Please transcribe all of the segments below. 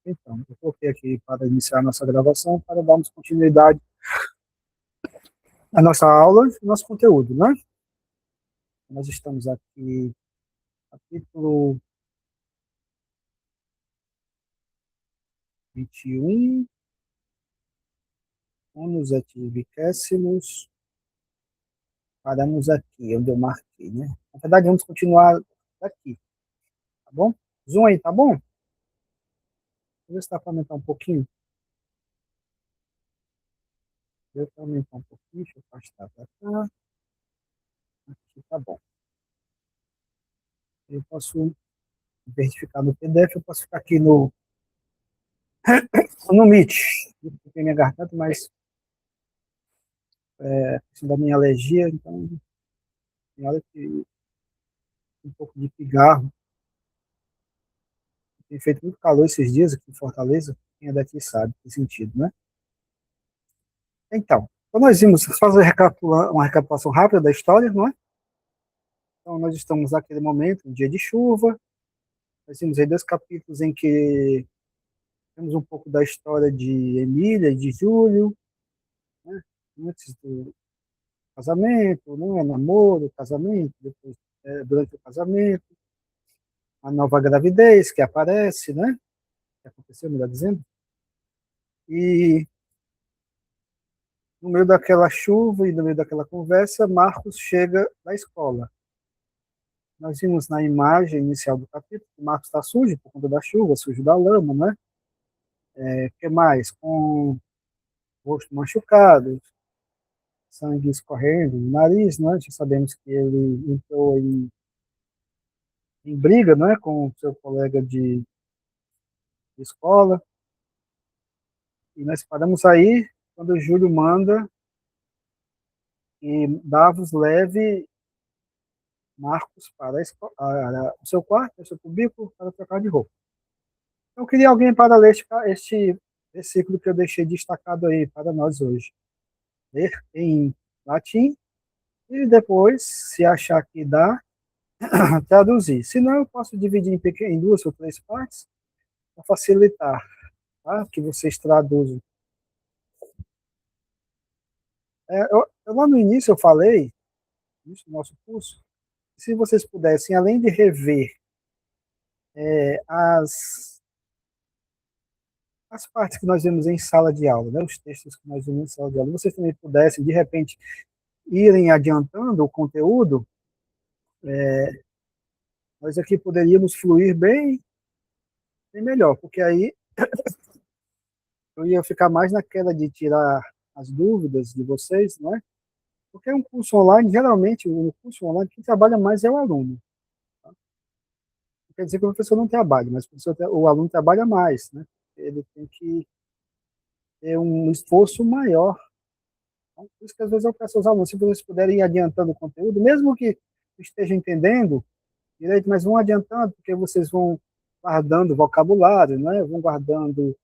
Então, eu coloquei aqui para iniciar a nossa gravação, para darmos continuidade à nossa aula, ao nosso conteúdo, né? Nós estamos aqui, capítulo 21, onus et viquésimos, paramos aqui, onde eu marquei, né? Na verdade, vamos continuar aqui, tá bom? Zoom aí, tá bom? Deixa eu ver se dá para aumentar um pouquinho. Deixa eu aumentar um pouquinho, deixa eu afastar para cá. Aqui tá bom. Eu posso verificar no PDF, eu posso ficar aqui no Meet. Eu fiquei minha garganta, mas questão da minha alergia, então tem hora que um pouco de pigarro. Tem feito muito calor esses dias aqui em Fortaleza, quem é daqui sabe, tem sentido, né? Então nós vimos, fazer uma recapitulação rápida da história, não é? Então nós estamos naquele momento, um dia de chuva, nós vimos aí 2 capítulos em que temos um pouco da história de Emília e de Júlio, né? Antes do casamento, né? Namoro, casamento, depois, durante o casamento, a nova gravidez que aparece, né? Que aconteceu, melhor dizendo. E no meio daquela chuva e no meio daquela conversa, Marcos chega da escola. Nós vimos na imagem inicial do capítulo que Marcos está sujo por conta da chuva, sujo da lama, né? O que mais? Com o rosto machucado, sangue escorrendo no nariz, né? Já sabemos que ele entrou em briga, né? Com o seu colega de escola. E nós paramos aí quando o Júlio manda que Davos leve Marcos para o seu quarto, o seu cubículo, para trocar de roupa. Eu queria alguém para ler este versículo que eu deixei destacado aí para nós hoje. Ler em latim e depois, se achar que dá, traduzir. Se não, eu posso dividir em 2 ou 3 partes para facilitar, tá? Que vocês traduzam. Lá no início eu falei, no nosso curso, se vocês pudessem, além de rever as partes que nós vemos em sala de aula, né, os textos que nós vemos em sala de aula, vocês também pudessem, de repente, irem adiantando o conteúdo, nós aqui poderíamos fluir bem melhor, porque aí eu ia ficar mais naquela de tirar as dúvidas de vocês, não é? Porque um curso online, geralmente, no curso online, quem trabalha mais é o aluno. Tá? Não quer dizer que o professor não trabalha, mas o aluno trabalha mais, né? Ele tem que ter um esforço maior. Então, por isso que às vezes eu peço aos alunos, se vocês puderem ir adiantando o conteúdo, mesmo que estejam entendendo direito, mas vão adiantando, porque vocês vão guardando vocabulário, né? Vão guardando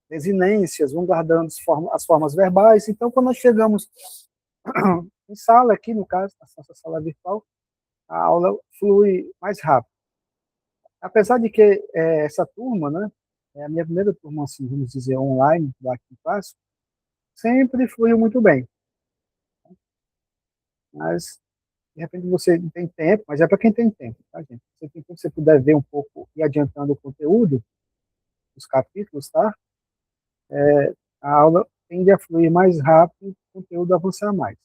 desinências, vão guardando as formas verbais. Então, quando nós chegamos em sala, aqui no caso, na nossa sala virtual, a aula flui mais rápido. Apesar de que essa turma, né, é a minha primeira turma, assim, vamos dizer, online, lá que eu faço, sempre fluiu muito bem. Mas, de repente, você não tem tempo, mas é para quem tem tempo, tá, gente? Você tem tempo, se você puder ver um pouco e adiantando o conteúdo, os capítulos, tá? A aula tende a fluir mais rápido, o conteúdo avançar mais.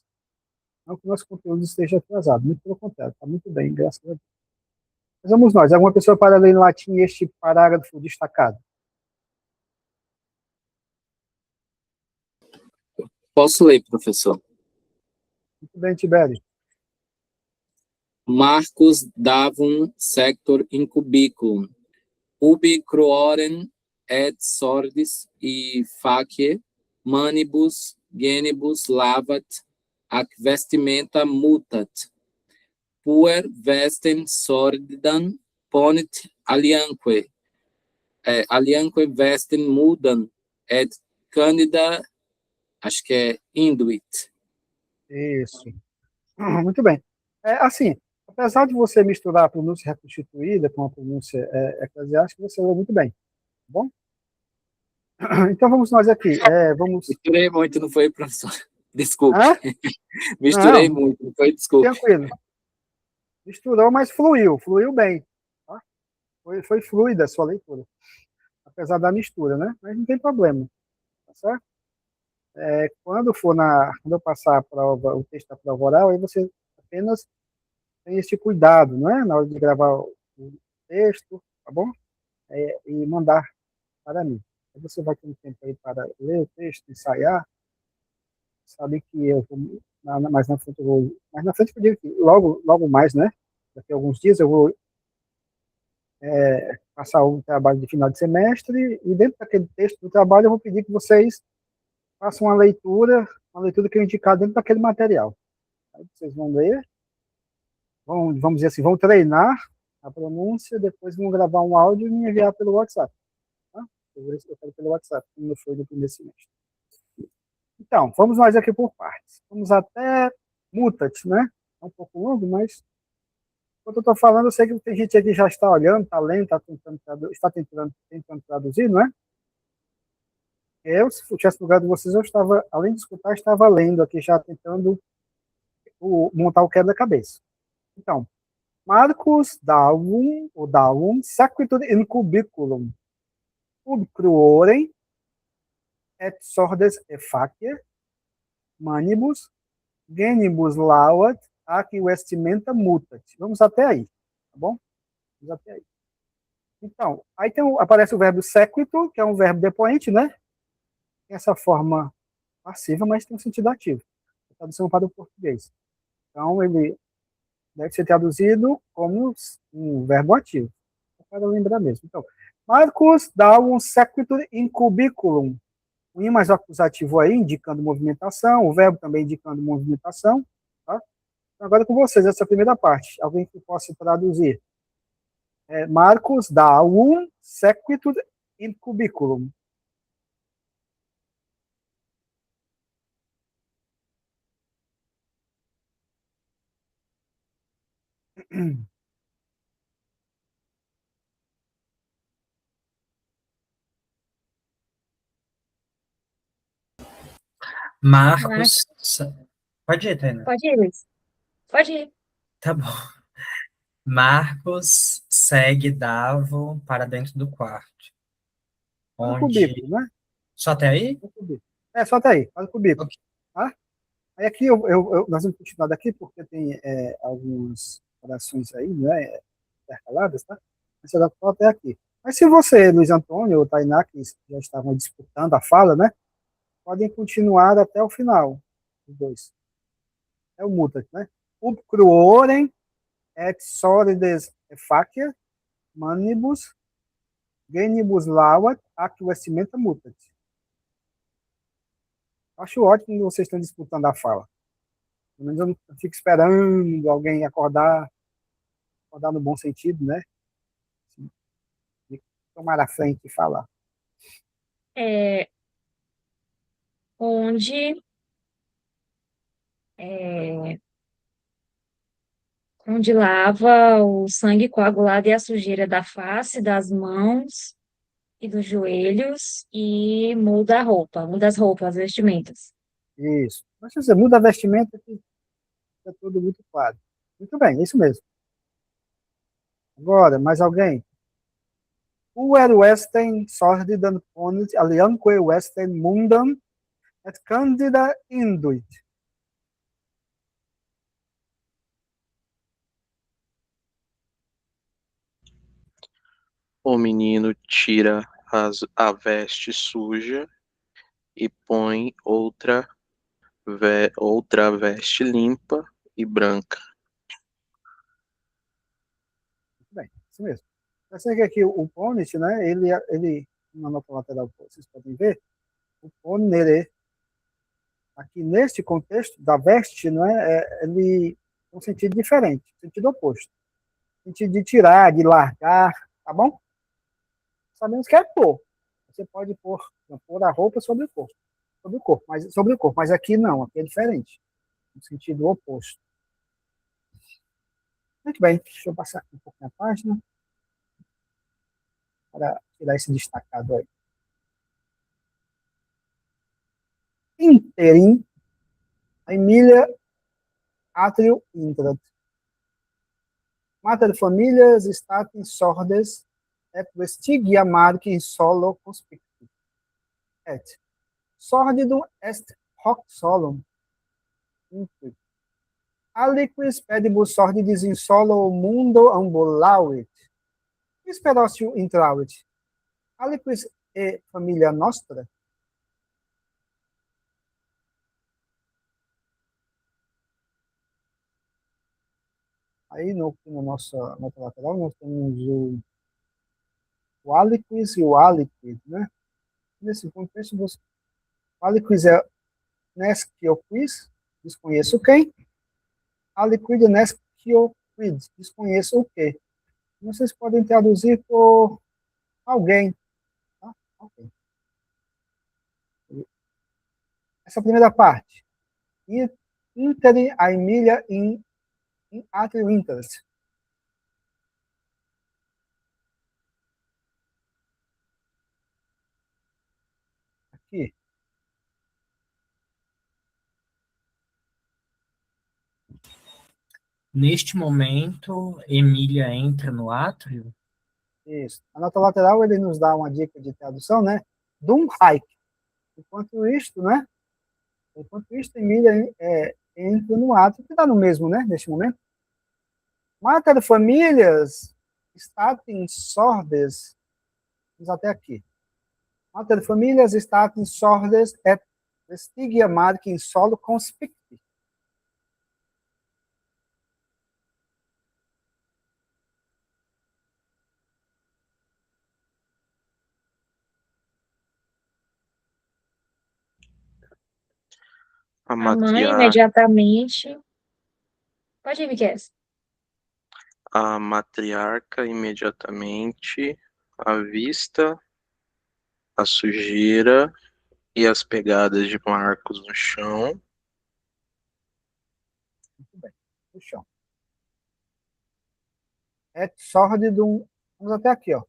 Não que o nosso conteúdo esteja atrasado, muito pelo contrário, está muito bem, graças a Deus. Mas vamos nós, alguma pessoa para ler em latim este parágrafo destacado? Posso ler, professor? Muito bem, Tibério. Marcus davum sector in cubiculum, ubi cruorem et sordis e facie manibus genibus lavat ac vestimenta mutat, puer vestem sordidam ponit alianque vestem mudam et candida, acho que é induit. Isso. Muito bem. Assim, apesar de você misturar a pronúncia reconstituída com a pronúncia eclesiástica, você leu muito bem, tá bom? Então vamos nós aqui. Vamos. Misturei muito, não foi, professor? Desculpe. Hã? Misturei Não, muito, não foi? Desculpe. tranquilo. Misturou, mas fluiu bem. Tá? Foi fluida a sua leitura, apesar da mistura, né? Mas não tem problema, tá certo? Quando eu passar a prova, o texto da prova oral, aí você apenas tem esse cuidado, não é? Na hora de gravar o texto, tá bom? E mandar para mim. Aí você vai ter um tempo aí para ler o texto, ensaiar, sabe que eu vou, mais na frente eu vou, mais na frente eu digo que logo mais, né? Daqui a alguns dias eu vou passar um trabalho de final de semestre e dentro daquele texto do trabalho eu vou pedir que vocês façam uma leitura que eu indicar dentro daquele material. Aí vocês vão ler, vamos dizer assim, vão treinar a pronúncia, depois vão gravar um áudio e me enviar pelo WhatsApp. Tá? Eu quero pelo WhatsApp, como foi no primeiro semestre. Então, vamos nós aqui por partes. Vamos até mutat, né? É um pouco longo, mas enquanto eu estou falando, eu sei que tem gente aqui que já está olhando, está lendo, está tentando traduzir, não é? Eu, se eu tivesse no lugar de vocês, eu estava, além de escutar, estava lendo aqui, já tentando montar o quebra-cabeça. Então, Marcus Davum, sequitur in cubiculum, ub cruorem, et sordes effacie, manibus, genibus lauat, ac vestimenta mutat. Vamos até aí, tá bom? Vamos até aí. Então, aí aparece o verbo sequitur, que é um verbo depoente, né? Tem essa forma passiva, mas tem um sentido ativo. A tradução para o português. Então, ele deve ser traduzido como um verbo ativo. Para lembrar mesmo. Então, Marcus dá um sequitur in cubiculum. O in mais acusativo aí, indicando movimentação, o verbo também indicando movimentação. Tá? Então, agora com vocês, essa primeira parte. Alguém que possa traduzir. Marcus dá um sequitur in cubiculum. Marcos. Marcos, Pode ir, Tainá. pode ir, Luiz. Pode ir. Tá bom. Marcos segue Davo para dentro do quarto, Para o onde. cubículo, né? Só até aí? Para o cubículo. Só até aí, para o cubículo. Ok. Tá? Aí aqui nós vamos continuar daqui porque tem algumas orações aí, né? Intercaladas, tá? Mas eu vou até aqui. Mas se você, Luiz Antônio ou Tainá, que já estavam disputando a fala, né? Podem continuar até o final, os dois. É o mutat, né? Ub cruorem et sordes effacia manibus genibus lauat ac vestimenta mutat. Acho ótimo que vocês estão disputando a fala. Pelo menos eu não fico esperando alguém acordar no bom sentido, né? De tomar a frente e falar. É, onde, é, onde lava o sangue coagulado e a sujeira da face, das mãos e dos joelhos e muda as roupas, as vestimentas. Isso. Mas se você muda a vestimenta, fica tudo muito claro. Muito bem, é isso mesmo. Agora, mais alguém? Puer Western sordidan ponis alianque Western mundam et candida induit. O menino tira a veste suja e põe outra veste limpa e branca. Muito bem, isso mesmo. Eu sei que aqui o ponis, né? Ele na nota lateral, vocês podem ver, o ponere, aqui neste contexto da veste, não é? Ele tem um sentido diferente, sentido oposto. Sentido de tirar, de largar, tá bom? Sabemos que é pôr. Você pode pôr a roupa sobre o corpo, mas aqui não, aqui é diferente, no sentido oposto. Muito bem, deixa eu passar aqui um pouquinho a página para tirar esse destacado aí. interim, Emília atrio intrat. Mater familias statim sordes et vestigia marci solo conspicti. Et sordidum est hoc solum. Aliquis pedibus sordidis in solo mundo ambulavit. Quis pedotio intravit? Aliquis e familia nostra? Aí no nossa nota lateral nós temos o aliquis e o aliquid, né? Nesse contexto, o aliquis é nesquioquis, desconheço quem. Aliquid é nesquioquid, desconheço o quê. Vocês podem traduzir por alguém. Tá? Okay. Essa primeira parte. Inter a Emília in atrio intras. Aqui. Neste momento, Emília entra no átrio. Isso. A nota lateral ele nos dá uma dica de tradução, né? Dum haec. Enquanto isto, né? Enquanto isto, Emília entra no átrio, que está no mesmo, né? Neste momento. Mater familias statim sordes. Vamos até aqui. Mater familias statim sordes et vestigia marci in solo conspicti. A A mãe matriarca, imediatamente. Pode ir, Miquel. a matriarca imediatamente avista a sujeira e as pegadas de Marcos no chão. Muito bem. No chão. Et sordidum. Vamos até aqui, ó.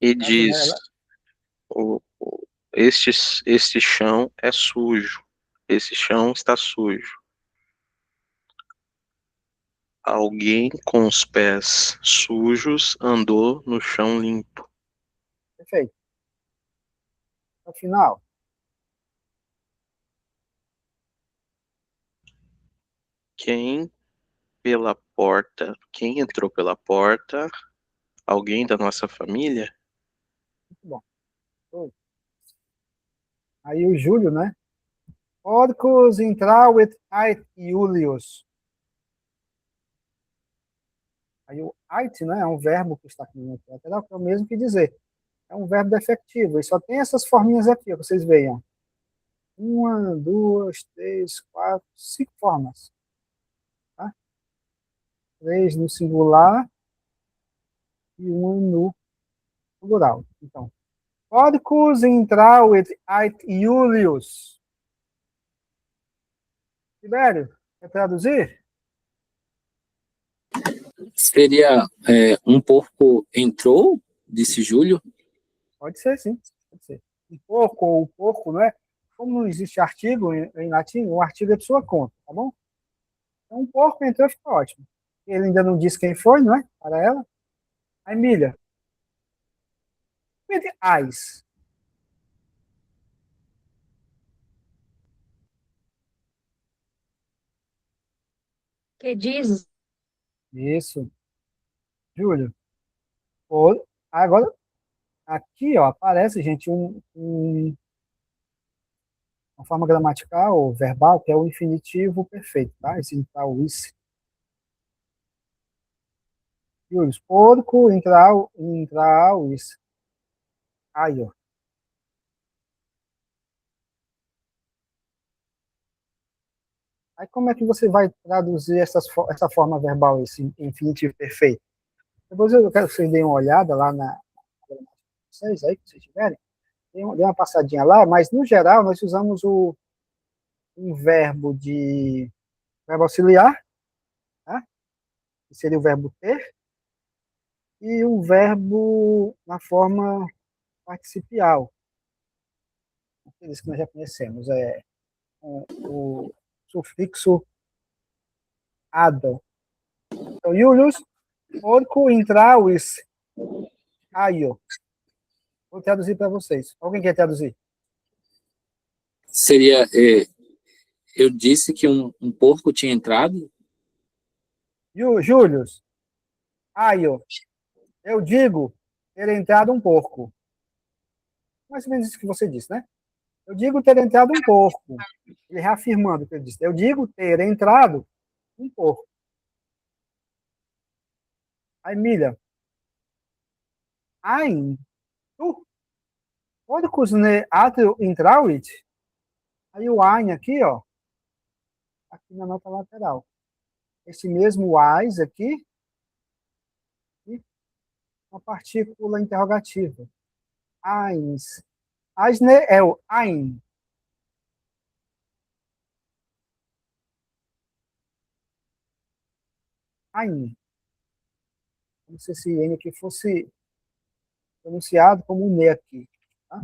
E Tá, diz: né? este chão é sujo. Esse chão está sujo. Alguém com os pés sujos andou no chão limpo. Perfeito. No final. Quem entrou pela porta? Alguém da nossa família? Muito bom. Aí o Júlio, né? Orcus intravit ait Iulius. Aí o ait, né, é um verbo que está aqui no lateral, que é o mesmo que dizer. É um verbo defectivo. E só tem essas forminhas aqui, ó, vocês vejam. 1, 2, 3, 4, 5 formas. Tá? 3 no singular e 1 no plural. Então, Orcus intravit ait Iulius. Tibério, quer traduzir? Seria um porco entrou, disse Júlio. Pode ser, sim. Pode ser. Um porco ou porco, não é? Como não existe artigo em latim, o artigo é de sua conta, tá bom? Então, um porco entrou, fica ótimo. Ele ainda não disse quem foi, não é? Para ela. A Emília. With eyes. Que diz? Isso. Júlio. Agora, aqui, ó, aparece, gente, uma forma gramatical ou verbal, que é o infinitivo perfeito, tá? Esse intrauis. Júlio, porco, intrauis. Aí, ó. Aí como é que você vai traduzir essa forma verbal, esse infinitivo perfeito? Depois eu quero que vocês deem uma olhada lá na vocês aí, que vocês tiverem, dê uma passadinha lá, mas no geral nós usamos um verbo auxiliar, tá? Que seria o verbo ter, e um verbo na forma participial, aqueles que nós já conhecemos, com o sufixo ado. Então, Julius, porco intrauis aio. Vou traduzir para vocês. Alguém quer traduzir? Seria, eu disse que um porco tinha entrado? Julius, aio. Eu digo ter entrado um porco. Mais ou menos isso que você disse, né? Eu digo ter entrado um porco. Ele reafirmando o que ele disse. Eu digo ter entrado um porco. Aí, Milha. Ein, tu, porcos ne atrio intrauit. Aí o ein aqui, ó. Aqui na nota lateral. Esse mesmo ais aqui, uma partícula interrogativa. Eins. Eisne é o ein. Ein. Como se esse N aqui fosse pronunciado como um ne aqui. Tá?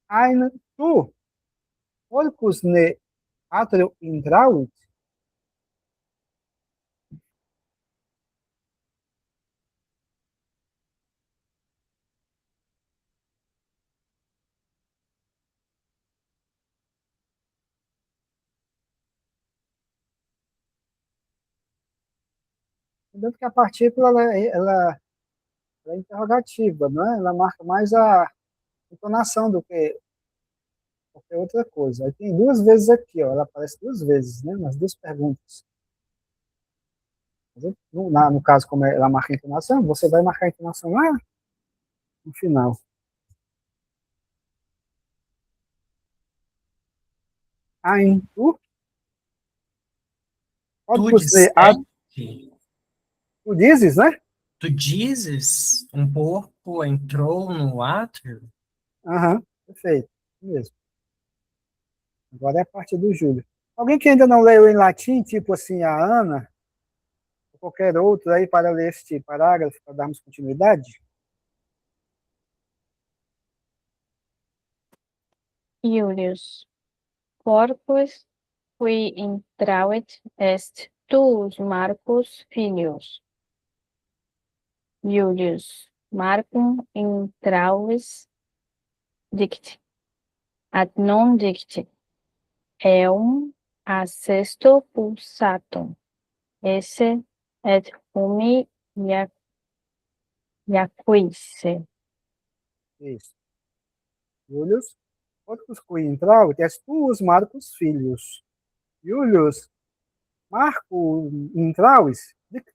Ein, tu, porcos ne atrio intrauit. Lembrando que a partícula ela é interrogativa, não é? Ela marca mais a entonação do que qualquer outra coisa. Aí tem duas vezes aqui, ó, ela aparece duas vezes, né? Nas duas perguntas. No caso, como ela marca a entonação, você vai marcar a entonação lá no final. Ein, tu, pode Tu você, disseste, tu dizes, né? tu dizes, um porco entrou no átrio? Aham, perfeito, isso mesmo. Agora é a parte do Júlio. Alguém que ainda não leu em latim, tipo assim, a Ana, ou qualquer outro aí, para ler este parágrafo, para darmos continuidade? Iulius, porcus qui intravit est tuus Marcus filius. Iulius, Marcum intravis dicti, ad non dicti, eum a sesto pulsatum, esse et humi iaquisse. Isso. Julius, porcus qui intravit est tuus Marcus filius. Julius, Marco intravis, dicti,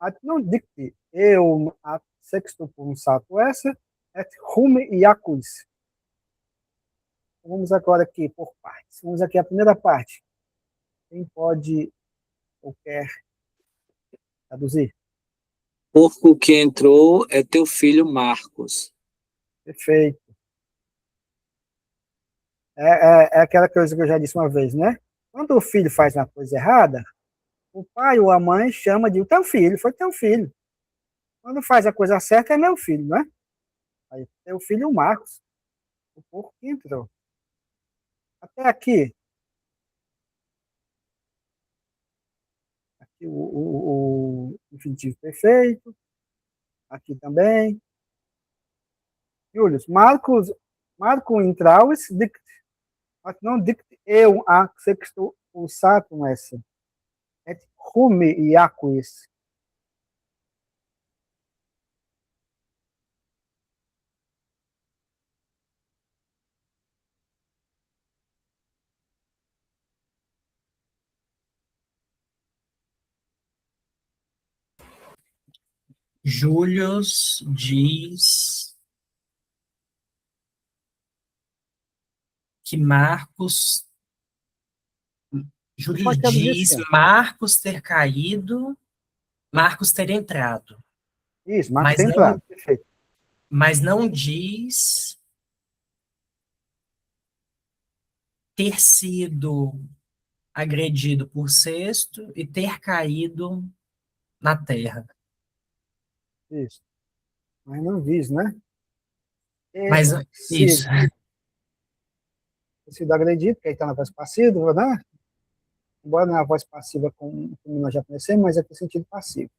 ad non dicti, eum ad sexto pulsato esse, et humi iaquis. Vamos agora aqui por partes. Vamos aqui a primeira parte. Quem pode ou quer traduzir? Porco que entrou é teu filho Marcos. Perfeito. É aquela coisa que eu já disse uma vez, né? Quando o filho faz uma coisa errada, o pai ou a mãe chama de teu filho, foi teu filho. Quando faz a coisa certa, é meu filho, né? Aí, teu filho Marcos, o porco que entrou. Até aqui. Aqui o infinitivo perfeito. Aqui também. Julius, Marco intravis dict, at non dict eum a sexto pulsatum esse, et humi iaquis. Július diz que Marcos. Júlio Pode traduzir diz assim, ó. Marcos ter caído, Marcos ter entrado, Isso, Marcos mas tem entrado, perfeito. mas não diz ter sido agredido por Sexto e ter caído na terra. Isso. Mas não diz, né? Mas isso, sido agredido, porque aí está na voz passiva, né? Embora não é a voz passiva como nós já conhecemos, mas é no sentido passivo.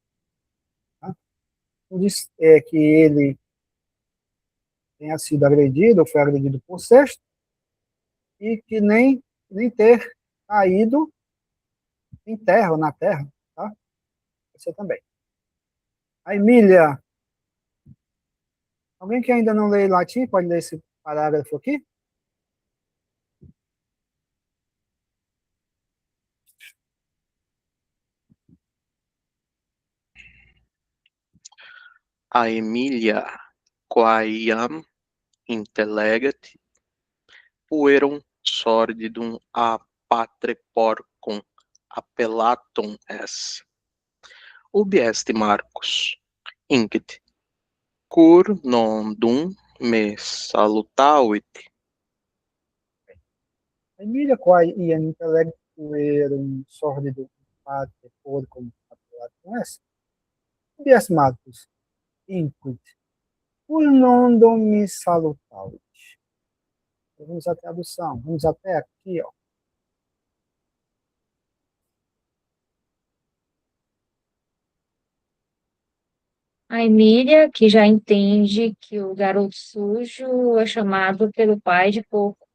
Tá? Então, diz que ele tenha sido agredido, ou foi agredido por sexto, e que nem ter caído em terra ou na terra, tá? Você também. A Emília, alguém que ainda não lê latim, pode ler esse parágrafo aqui? A Emilia quaiam intellegat puerum sordidum a patre porcum appellatum es. Ubi est Marcus, inquit, cur non dum me salutavit. Emília, quae iam intellectuerum sordido patre porcum appellatum est. Ubi est Marcus, inquit, cur non dum me salutavit. Vamos à tradução, vamos até aqui, ó. A Emília, que já entende que o garoto sujo é chamado pelo pai de porco.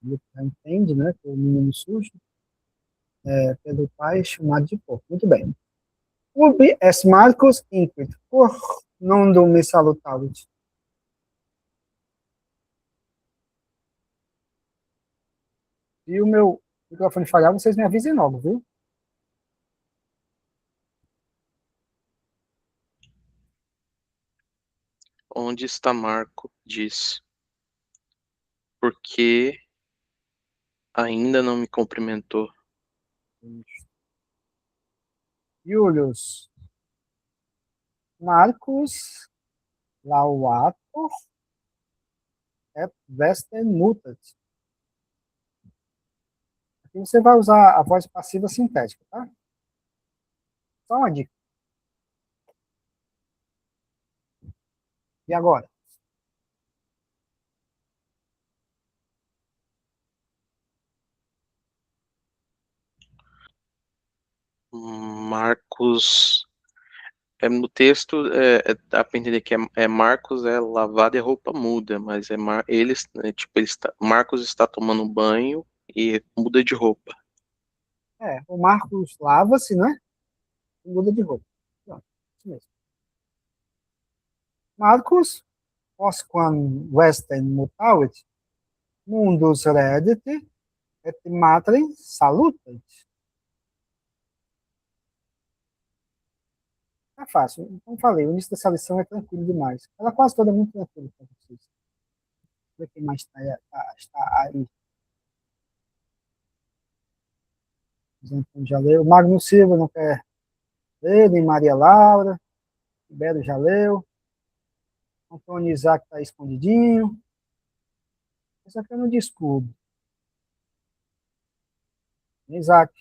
Ele já entende, né, que o menino sujo pelo pai chamado de porco. Muito bem. Ubi est Marcus inquit, cur non dum me salutavit. Se o meu microfone falhar, vocês me avisem logo, viu? Onde está Marco? Diz. Porque ainda não me cumprimentou. Julius. Marcus lauator et vestem mutat. Aqui você vai usar a voz passiva sintética, tá? Só uma dica. E agora? Marcos. No texto, dá para entender que Marcos é lavado e roupa muda, mas eles, né, tipo, Marcos está tomando banho e muda de roupa. O Marcos lava-se, né? E muda de roupa. Pronto, isso mesmo. Marcus, posquam vestem mutavit, mundus redit, et matrem salutat. É fácil. Como falei, o início dessa lição é tranquilo demais. Ela é quase toda muito tranquila para vocês. Deixa eu ver quem mais está aí. Então, já leu. Magno Silva não quer ler, nem Maria Laura. Ibero já leu. Antônio Isaac está escondidinho. Esse aqui eu não descubro. Isaac,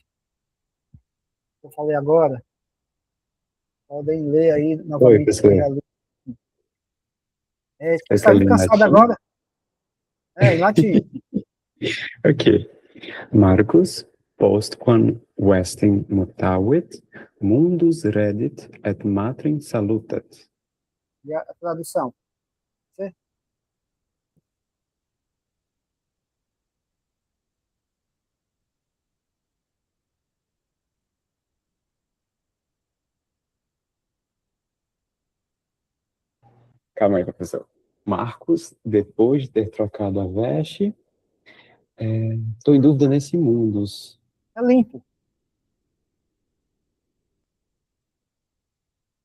eu falei agora. Podem ler aí novamente. Professor. Você está muito cansado agora? Em latim. Ok. Marcus, postquam vestem mutavit, mundus redit et matrem salutat. E a tradução? Você? Calma aí, professor. Marcos, depois de ter trocado a veste, estou em dúvida nesse mundus. É limpo.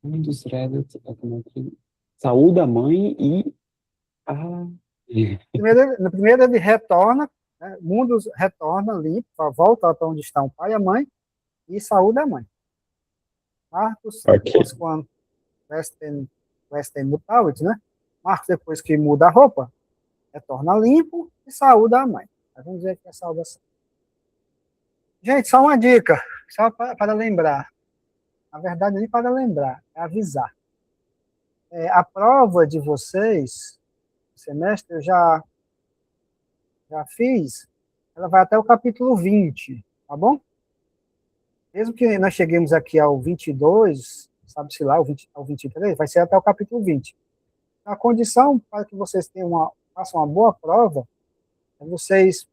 Mundus redit et matrem. Saúde a mãe e Na primeira ele retorna, né? Mundus retorna limpo, volta para onde está o pai e a mãe, e saúde a mãe. Marcos, depois quando vestem mutavit, né? Marcos, depois que muda a roupa, retorna limpo e saúda a mãe. Aí vamos ver aqui a saudação. Gente, só uma dica, só para lembrar. Na verdade, nem para lembrar, é avisar. A prova de vocês semestre, eu já fiz, ela vai até o capítulo 20, tá bom? Mesmo que nós cheguemos aqui ao 22, sabe-se lá, ao 23, vai ser até o capítulo 20. A condição para que vocês façam uma boa prova é vocês,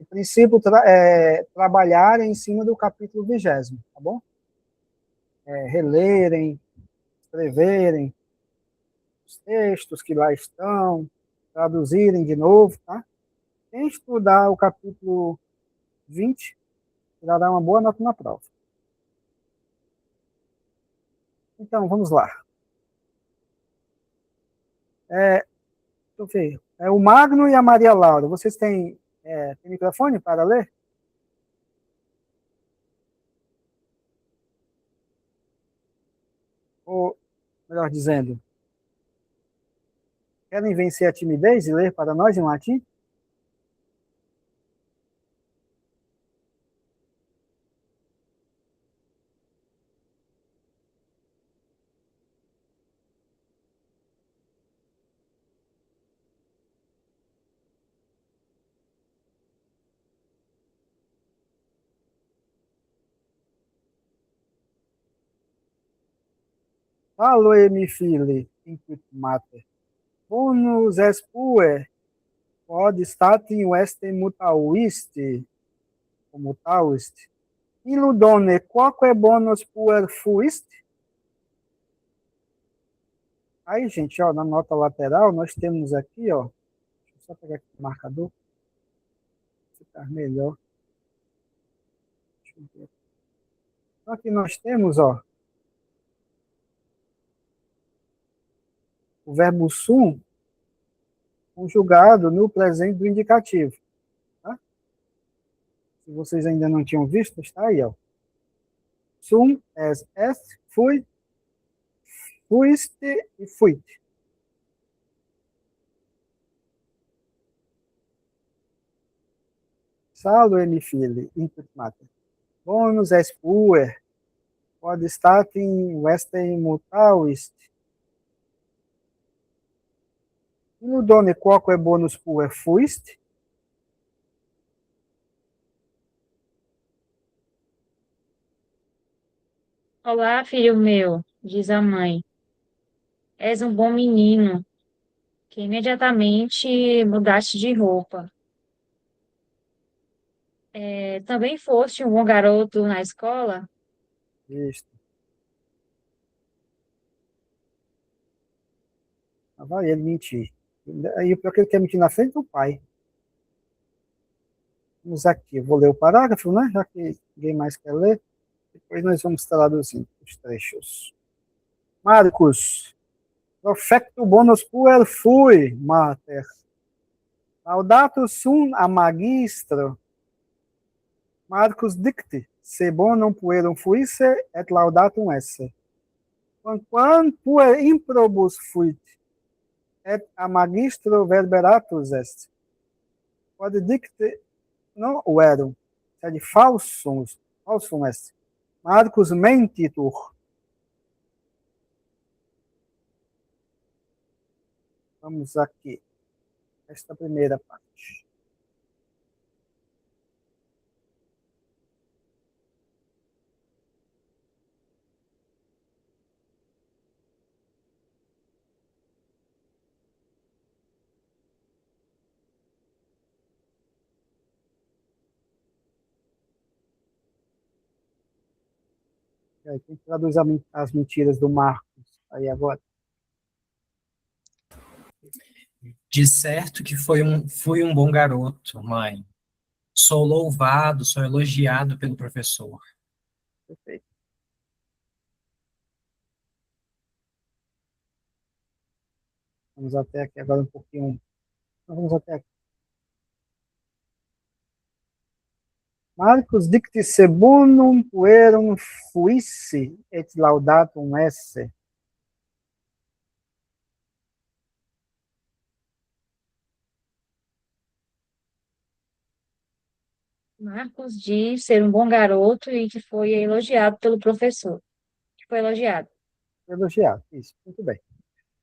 em princípio, trabalharem em cima do capítulo 20º, tá bom? Relerem, escreverem os textos que lá estão, traduzirem de novo, tá? Quem estudar o capítulo 20, irá dar uma boa nota na prova. Então, vamos lá. Deixa eu ver. O Magno e a Maria Laura, vocês têm microfone para ler? Ou, melhor dizendo, querem vencer a timidez e ler para nós em latim? Aloe mi fili, inquit mater. Bonus espue, quod statim vestem mutauisti, ou mutauist. Illudone, quoque bonus puer fuist? Aí, gente, ó, na nota lateral, nós temos aqui, ó, deixa eu só pegar aqui o marcador, ficar melhor. Deixa eu ver. Então, aqui nós temos, ó, o verbo sum conjugado no presente do indicativo. Tá? Se vocês ainda não tinham visto, está aí, ó. Sum, est, fui, fuiste e fuite. Salve, mi fili, input mater. Bonus est puer, quod statim vestem mutauist. Illudone quoque bonus puer fuist? Olá, filho meu, diz a mãe. És um bom menino, que imediatamente mudaste de roupa. Também foste um bom garoto na escola? Isto. Lá vai ele mentir. Aí o pior é que ele quer mentir na frente do pai. Vamos aqui, eu vou ler o parágrafo, né? Já que ninguém mais quer ler. Depois nós vamos traduzir os trechos. Marcos, profecto bonus puer fui, mater. Laudato sum a magistro. Marcus dicti, se bonum puerum fuisse, et laudatum esse. Quam puer improbus fuit, et a magistro verberatus est. Quod dicti non verum, sed falsum est. Marcus mentitur. Vamos aqui. Esta primeira parte. E aí, quem traduz as mentiras do Marcos aí agora? De certo que fui um bom garoto, mãe. Sou louvado, sou elogiado pelo professor. Perfeito. Vamos até aqui agora um pouquinho. Vamos até aqui. Marcus dicti se bonum puerum fuisse et laudatum esse. Marcos diz ser um bom garoto e que foi elogiado pelo professor. Que foi elogiado. Elogiado, isso, muito bem.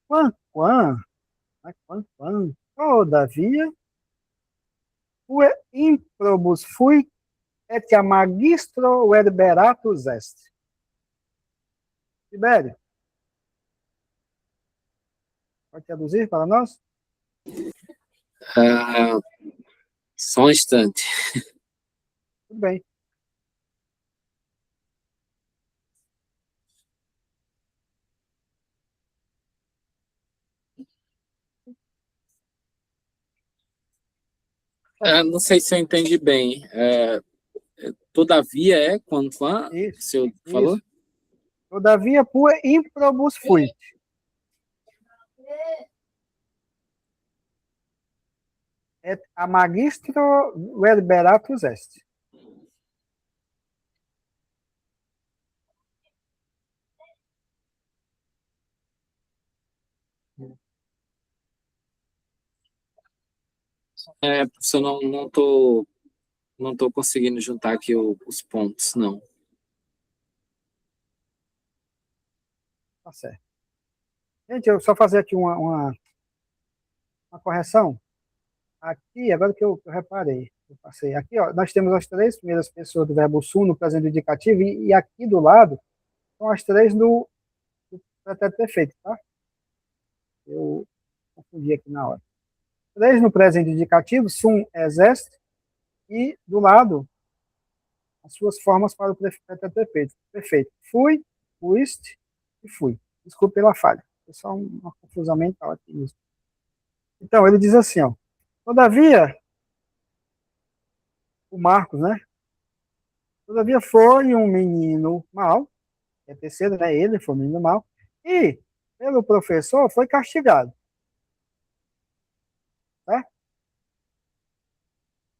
Quam Né? Todavia, ue improbus fui et a magistro verberatus est. Tibério, pode traduzir para nós? Ah, só um instante. Tudo bem. Não sei se eu entendi bem. Todavia quando o Isso, senhor falou? isso. Todavia, pue improbus fuit. Et a magistro verberatus est. Professor, não tô conseguindo juntar aqui os pontos, não. Tá certo. Gente, eu só fazer aqui uma correção. Aqui, agora que eu reparei, eu passei aqui, ó, nós temos as três primeiras pessoas do verbo sum no presente indicativo e aqui do lado são as três do pretérito perfeito, tá? Eu confundi aqui na hora. Três no presente indicativo, sum, est, e do lado as suas formas para o pretérito perfeito. Perfeito. Fui, fuiste e fui. Desculpe pela falha. Foi só uma confusão mental aqui mesmo. Então, ele diz assim, ó. Todavia, o Marcos, né? Todavia foi um menino mau, é terceiro, né? Ele foi um menino mau, e pelo professor foi castigado. Tá?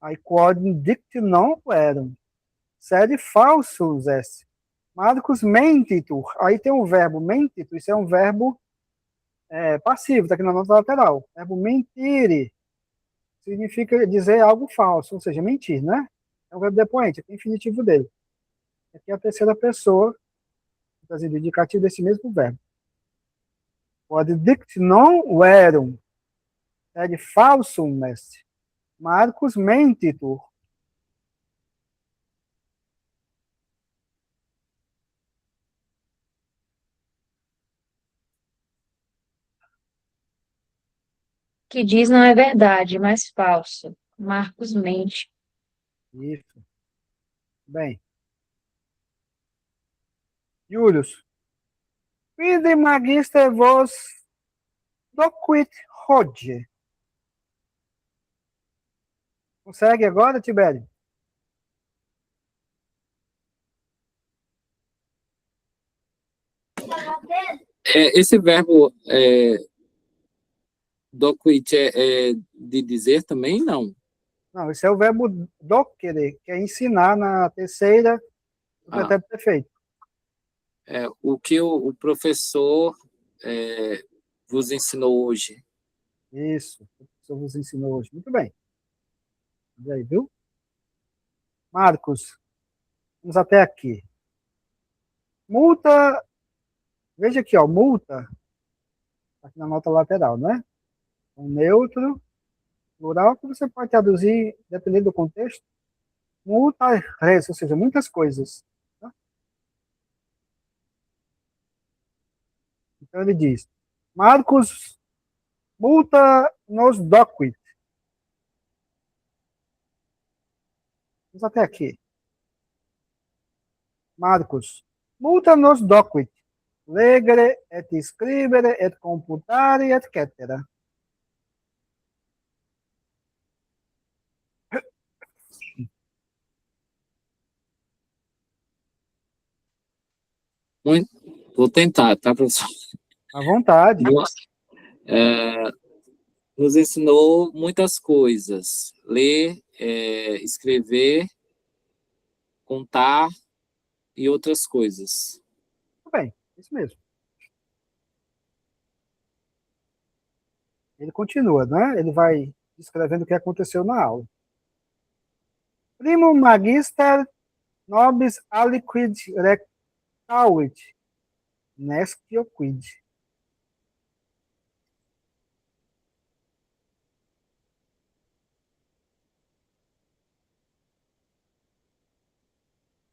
Aí quod dict non eram, sed falsus est. Marcos mentitur. Aí tem o verbo mentitur, isso é um verbo passivo, está aqui na nota lateral. Verbo mentire significa dizer algo falso, ou seja, mentir, né? É o verbo depoente, aqui é o infinitivo dele. Aqui é a terceira pessoa, trazendo indicativo desse mesmo verbo. Quod dict non verum, sed falsum est. Marcos mentitur. Que diz não é verdade, mas falso. Marcos mente. Isso. Bem. Julius. Quid magister vos doquit hodie? Consegue agora, Tibério? Esse verbo doquit de dizer também, não? Não, esse é o verbo docere, que é ensinar na terceira do pretérito perfeito. O que o professor vos ensinou hoje. Isso, o professor vos ensinou hoje. Muito bem. E aí, viu? Marcos, vamos até aqui. Multa, veja aqui, ó, multa, aqui na nota lateral, né? Um neutro, plural, que você pode traduzir, dependendo do contexto, multa res, ou seja, muitas coisas. Tá? Então ele diz, Marcos, multa nos doquit. Vamos até aqui. Marcos, multa nos doquit. Legere et scribere et computare et cetera. Vou tentar, tá, professor? À vontade. Nos ensinou muitas coisas. Ler, escrever, contar e outras coisas. Tudo bem, isso mesmo. Ele continua, né? Ele vai descrevendo o que aconteceu na aula. Primum magister nobis aliquid rectavit, nescio quid.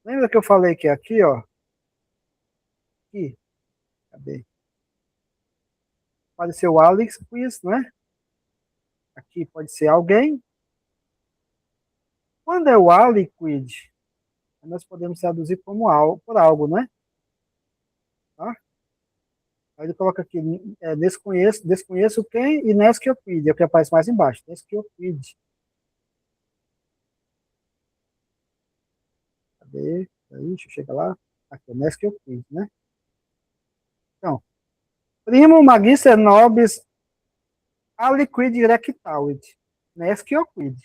Lembra que eu falei que é aqui, ó? Aqui. Cadê? Pode ser o Alex Quiz, né? Aqui pode ser alguém. Quando é o aliquid, nós podemos traduzir como algo, por algo, né? Tá? Aí ele coloca aqui, desconheço quem e nesquioquid, é o que aparece mais embaixo. Nesquioquid. Cadê? Aí, deixa eu chegar lá. Aqui, nesquioquid, né? Então, primo magister nobis aliquid rectavit. Nesquioquid.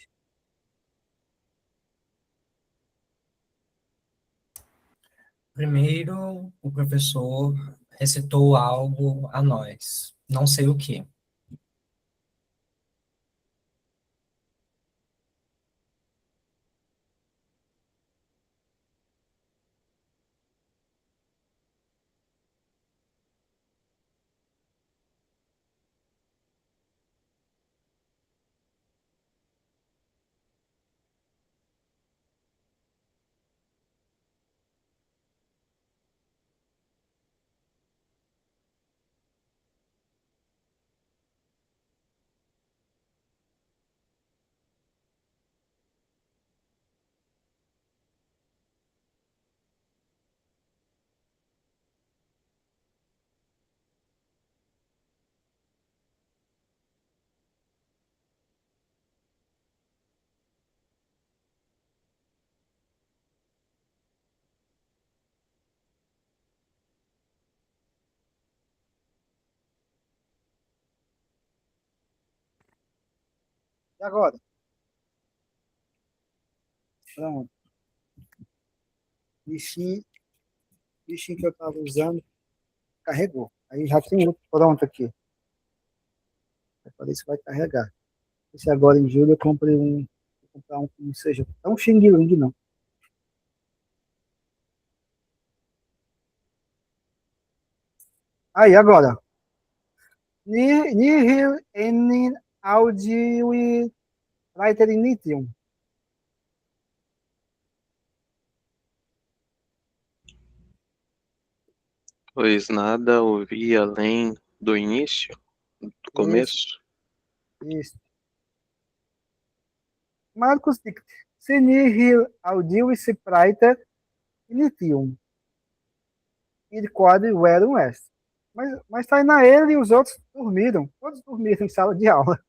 Primeiro, o professor recitou algo a nós, não sei o que. E agora? Pronto. Bichinho, bichinho que eu estava usando carregou. Aí já tem outro pronto aqui. Falei, isso vai carregar. Esse agora em julho eu comprei um. Vou comprar um que não seja tão xing-ling, não. Aí, agora. Nihil enin audivi praeternitium. Pois nada ouvi além do início, do começo. Isso. Marcus dict. Se nihil audivis praeternitium. Id quod verum est. Mas tá na ele e os outros dormiram. Todos dormiram em sala de aula.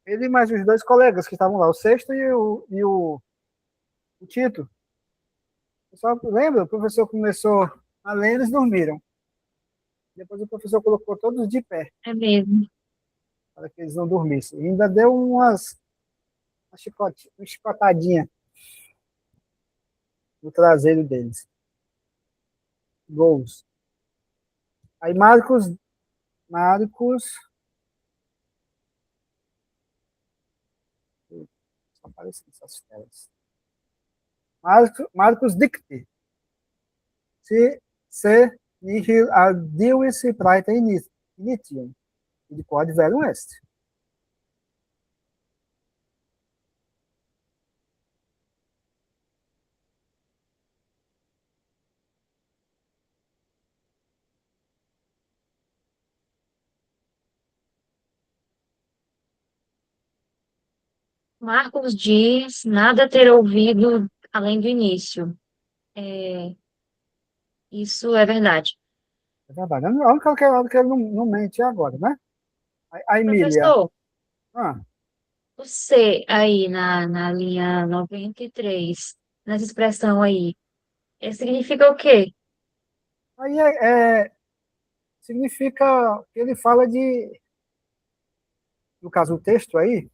Ele e mais os dois colegas que estavam lá, o sexto o Tito. Só lembra? O professor começou a ler, eles dormiram. Depois o professor colocou todos de pé, É mesmo. para que eles não dormissem. E ainda deu uma chicotadinha no traseiro deles. Gols. Aí Marcos, só aparecem essas telas. Marcos dicte. Se nihil audivis praeter id quod verum est. Marcos diz nada ter ouvido além do início. É, isso é verdade. É verdade. A única que ele não mente é agora, né? A Emília. Professor, Ah, o C aí na linha 93, nessa expressão aí, significa o quê? aí significa que ele fala de, no caso o texto aí,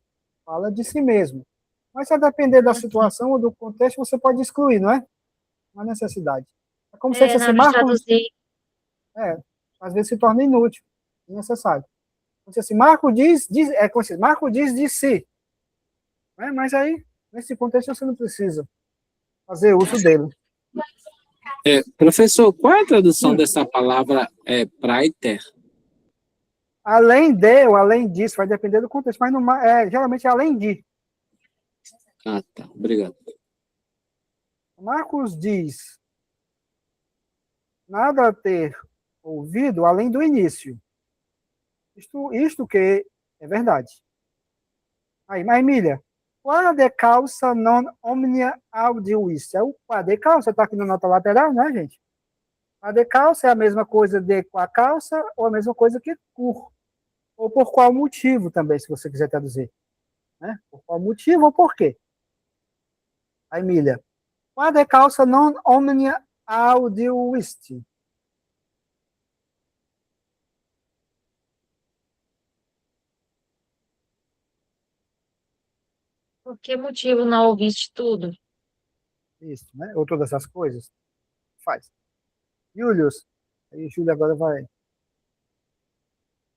fala de si mesmo. Mas se a depender da situação ou do contexto, você pode excluir, não é? Não há necessidade. É como se É, fosse na assim, hora de Marcos, traduzir. às vezes se torna inútil, desnecessário. Como se assim, Marco diz de si. Né? Mas aí, nesse contexto, você não precisa fazer uso dele. Professor, qual é a tradução Hum. dessa palavra praeter? Além de ou além disso, vai depender do contexto, mas geralmente é além de. Ah, tá. Obrigado. Marcos diz nada ter ouvido além do início. Isto que é verdade. Aí, mas Emília, quade calça non omnia audiuis? É o quade calça, está aqui na nota lateral, né, gente? Quade calça é a mesma coisa de com a calça ou a mesma coisa que cur. Ou por qual motivo também, se você quiser traduzir. Né? Por qual motivo ou por quê? A Emília, quade calça non omnia audiuis? Por que motivo não ouviste tudo? Isso, né? Ou todas essas coisas. Faz. Julius, aí o Júlio agora vai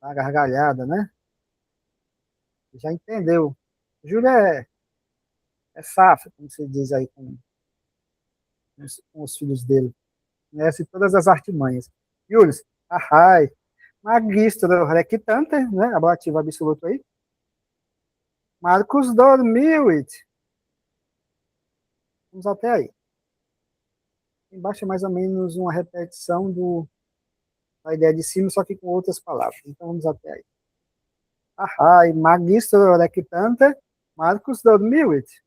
dar uma gargalhada, né? Já entendeu. O Júlio é safo, como se diz aí com os filhos dele. Conhece todas as artimanhas. Julius, ahai, magistro rectante, né? Ablativo absoluto aí. Marcos dormiuit. Vamos até aí. Embaixo é mais ou menos uma repetição da ideia de cima, só que com outras palavras. Então vamos até aí. Ahai, magistro rectante, Marcos dormiuit.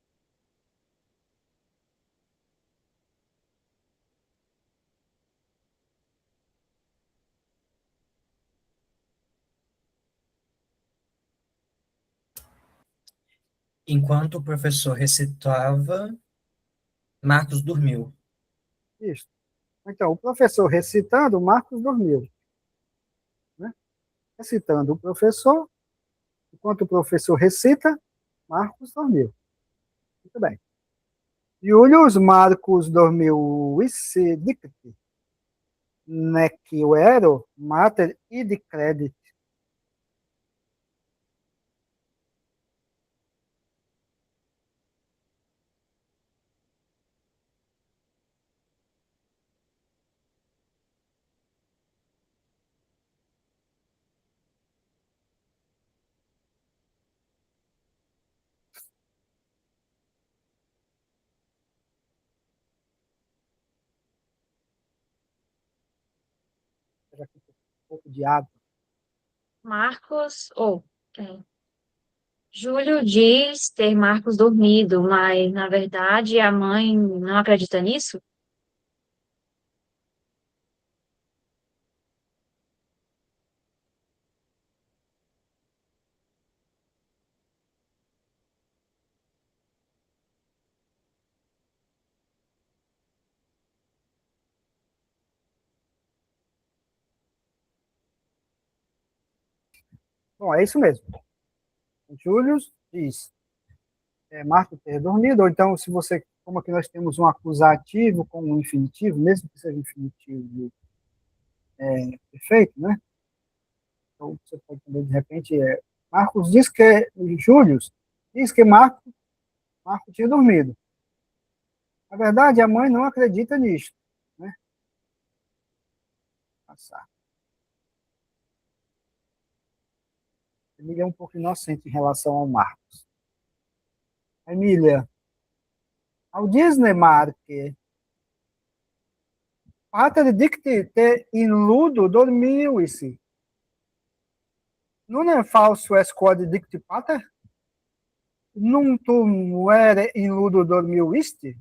Enquanto o professor recitava, Marcos dormiu. Isso. Então, o professor recitando, Marcos dormiu. Né? Recitando o professor, enquanto o professor recita, Marcos dormiu. Muito bem. Julius Marcos dormiu esse dicte, nequero mater id credit. Será que um pouco de água? Marcos, Júlio diz ter Marcos dormido, mas na verdade a mãe não acredita nisso? Bom, é isso mesmo. Julius diz, Marcos ter dormido, ou então, se você, como aqui nós temos um acusativo com um infinitivo, mesmo que seja um infinitivo perfeito, né? Então, você pode também, de repente, Marcos diz que, Júlio diz que Marcos tinha dormido. Na verdade, a mãe não acredita nisso, né? Passar. Emília é um pouco inocente em relação ao Marcos. Emília, ao Disney Marque, pater dicti te in ludo dormiuisi. Non è falso es quod dicti pater? Non tu muere in ludo dormiuisti?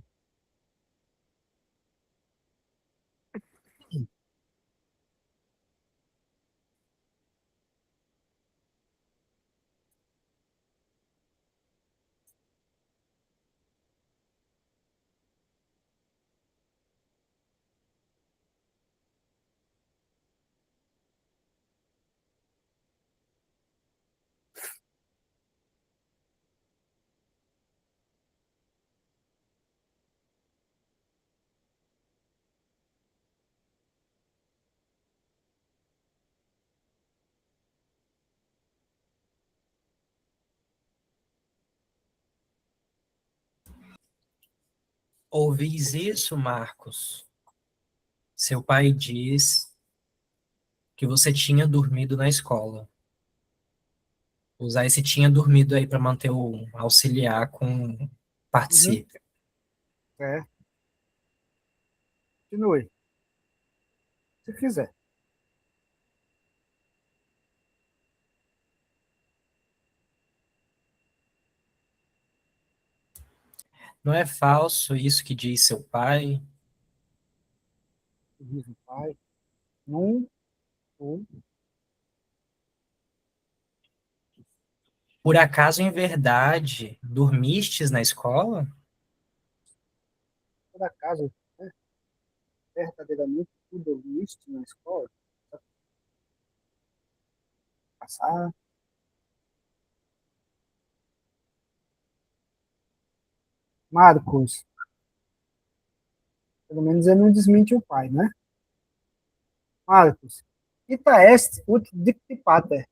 Ouvis isso, Marcos? Seu pai diz que você tinha dormido na escola. Usar esse tinha dormido aí para manter o auxiliar com participe. É. Continue, se quiser. Não é falso isso que diz seu pai? Diz o pai. Num, um, Por acaso, em verdade, dormistes na escola? por acaso, né, verdadeiramente tudo isso na escola, passar. Marcos, pelo menos ele não desmente o pai, né? Marcos, ita est ut dicti pater,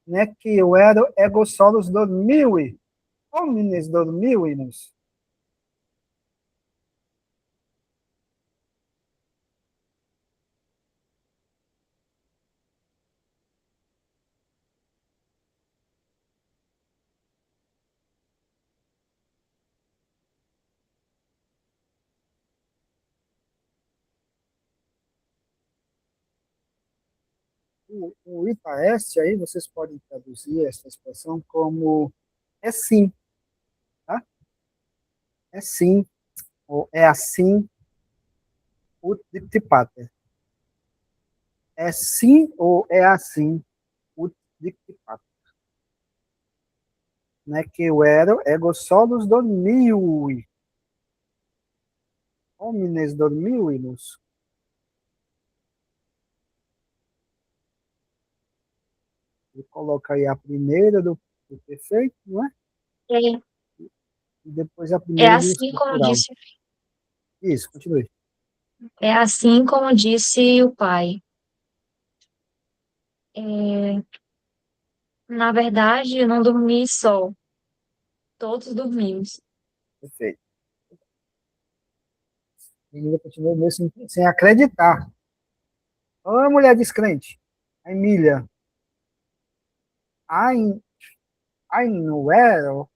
nec vero ego solus dormivi, homines dormivimus. O ita est aí, vocês podem traduzir essa expressão como é sim, tá? É sim, ou é assim, ut dicti pater. É sim ou é assim, ut dicti pater. Nec vero ego solus dormivi, homines dormivimus. Ele coloca aí a primeira do perfeito, não é? É, E depois a é primeira do assim como estrutural. disse, Isso, continue. é assim como disse o pai. É, na verdade, eu não dormi só, todos dormimos. Perfeito. E ainda continua mesmo sem acreditar. Ô, mulher descrente. A Emília. Ein, ein Nuero,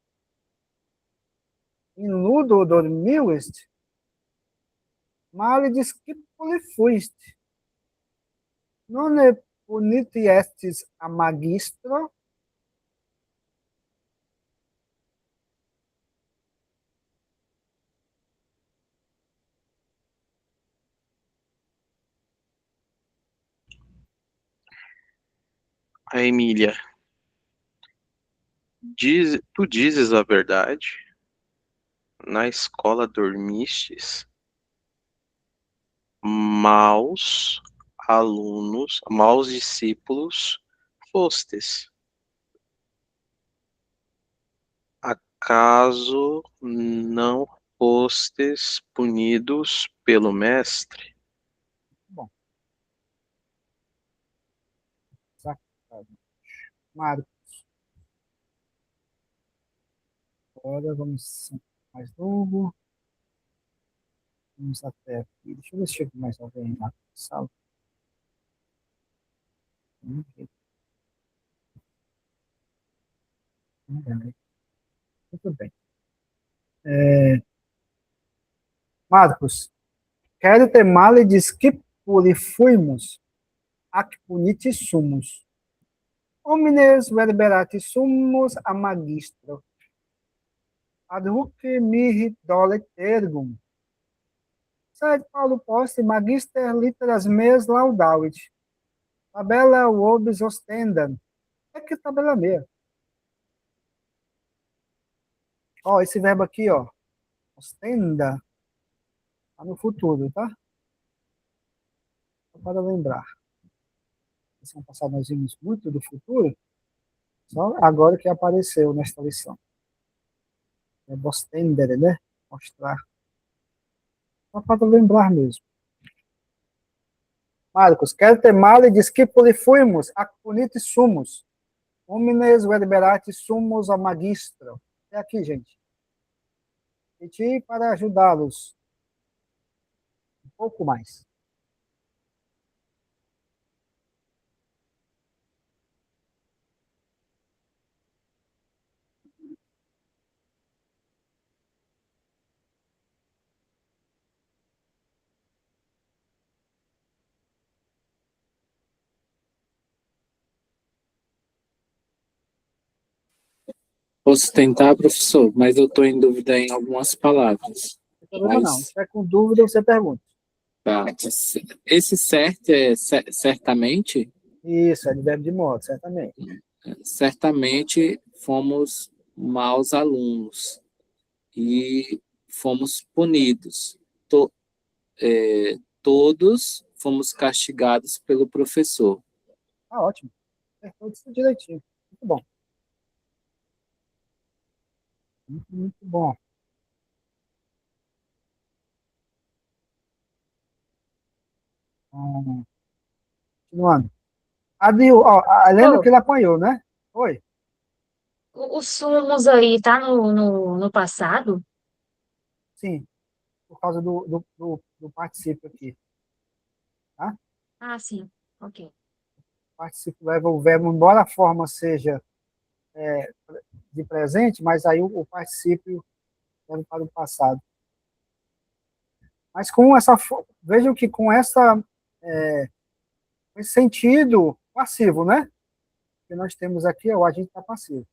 in ludo dormiuest, male discipuli fuist. Non ne puniti estis a magistro, A Emília, tu dizes a verdade? Na escola dormistes? Maus alunos, maus discípulos fostes. Acaso não fostes punidos pelo mestre? bom, sacado. Marco, agora vamos mais novo. Vamos até aqui. Deixa eu ver se chega mais alguém na sala. Muito bem. Marcos, quero ter male discipuli fuimus, ac puniti sumus. Homines verberati sumus a magistro. Ad hoc mihi dolet ergum. Sed Paulo post magister litteras meas laudavit. Tabela vobis ostendam. É que tabela meia. Ó, esse verbo aqui, ó. Ostenda. Tá no futuro, tá? Só para lembrar. Lição passada nós vimos muito do futuro. Só agora que apareceu nesta lição. É ostendere, né? Mostrar. Só para lembrar mesmo. Marcos, quer ter male discipuli fuimus, ac puniti sumus. Homines verberati sumus a magistro. É aqui, gente. Pedi para ajudá-los um pouco mais. Posso tentar, professor, mas eu estou em dúvida em algumas palavras. Não tem problema não. Se Mas, tiver com dúvida, você pergunta. tá. Esse cert é certamente? Isso, é de verbo de modo, certamente. Certamente fomos maus alunos e fomos punidos. Todos fomos castigados pelo professor. Tá ótimo. Acertou isso direitinho. Muito bom. Muito bom. Continuando. Adil, ó, lembra Oh, que ele apanhou, né? Oi? os sumos aí tá no passado? Sim, por causa do particípio aqui, tá? Ah, sim. Ok. O particípio leva o verbo, embora a forma seja de presente, mas aí o particípio leva para o passado. Mas com essa, vejam que com esse sentido passivo, né? Que nós temos aqui é o agente tá passivo.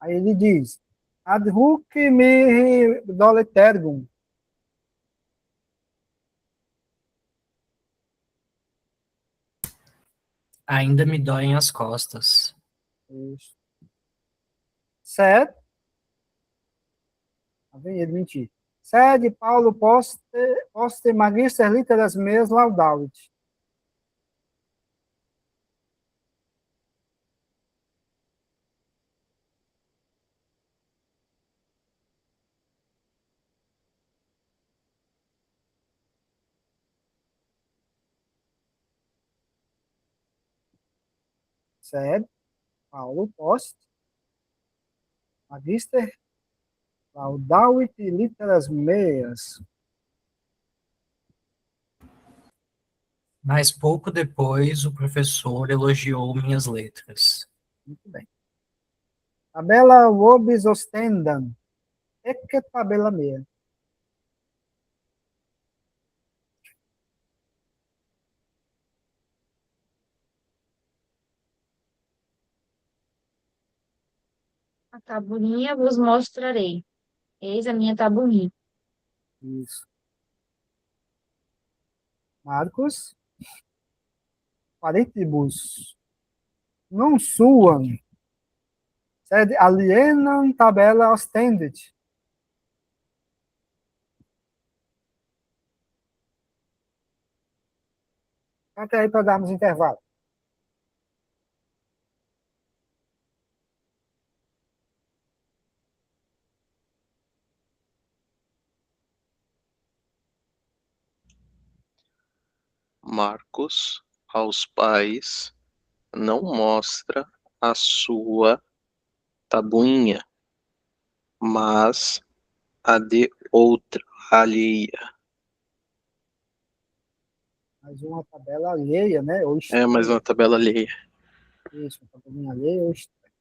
Aí ele diz, ad hoc mihi doletergum. Ainda me doem as costas. Isso. Sed, tá vendo ele mentir. Sed Paulo poste magister litteras meas laudavit. Sed Paulo post magister laudavit litteras meas. Mas pouco depois, o professor elogiou minhas letras. Muito bem. Tabela vobis ostendam. Ecce tabela mea. A tabuinha vos mostrarei. Eis a minha tabuinha. Isso. Marcos, parentibus, non suam, sed alienam tabela ostendit. Até aí para darmos intervalo. Marcos, aos pais, não mostra a sua tabuinha, mas a de outra alheia. Mais uma tabela alheia, né? Ou É mais uma estranha. tabela alheia. Isso, uma tabelinha alheia ou estranha.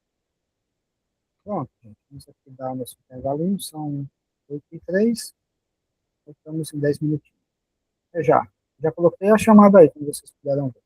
Pronto, gente. Vamos aqui dar o nosso intervalinho. São 8h03. Estamos em 10 minutinhos. É já. Já coloquei a chamada aí, como vocês puderam ver.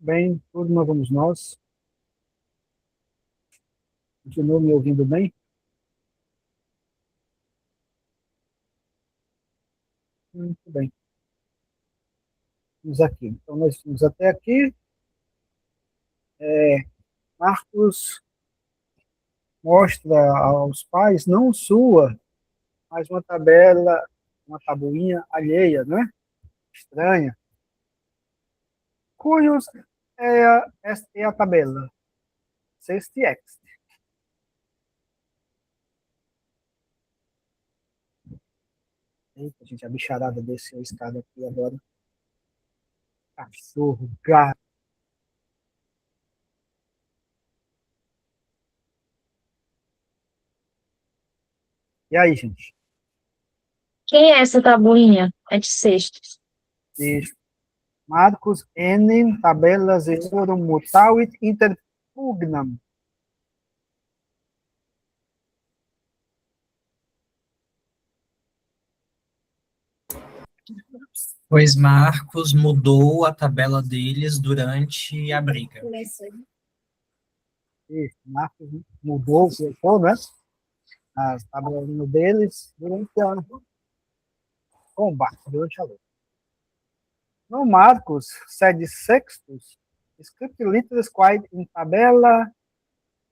Bem, turma, vamos nós. Continuou me ouvindo bem? Muito bem. Vamos aqui. Então, nós estamos até aqui. Marcos mostra aos pais, não sua, mas uma tabela, uma tabuinha alheia, né? Estranha. Cujos esta é a tabela. Sextiex. Eita, gente, a bicharada desceu a escada aqui agora. Cachorro, gato. E aí, gente? Quem é essa tabuinha? É de sextos. Isso. Marcus enim tabelas eorum mutavit inter pugnam. Pois Marcos mudou a tabela deles durante a briga. Isso. Marcos mudou, colocou, né? As tabelinhas deles durante a combate, durante a luta. No Marcos, sed sextus, script literis quae in tabella,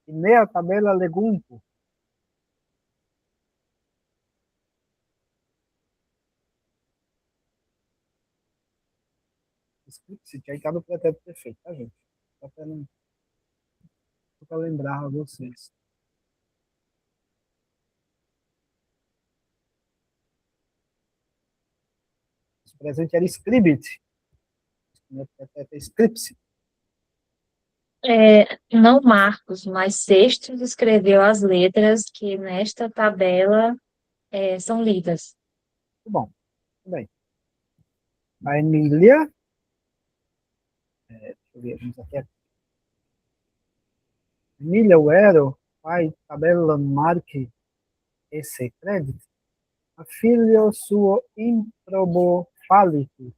in mea tabella legumpo. Script, aí tá no pretérito perfeito, tá, gente? Só para lembrar a vocês. O presente era scribit. No pretérito é scripsi. Não Marcos, mas Sextos escreveu as letras que nesta tabela são lidas. Muito bom. Muito bem. A Emília. Deixa eu ver, vamos aqui. Emília Uero, pai tabella marque esse crédito. A filho suo improbo falitu.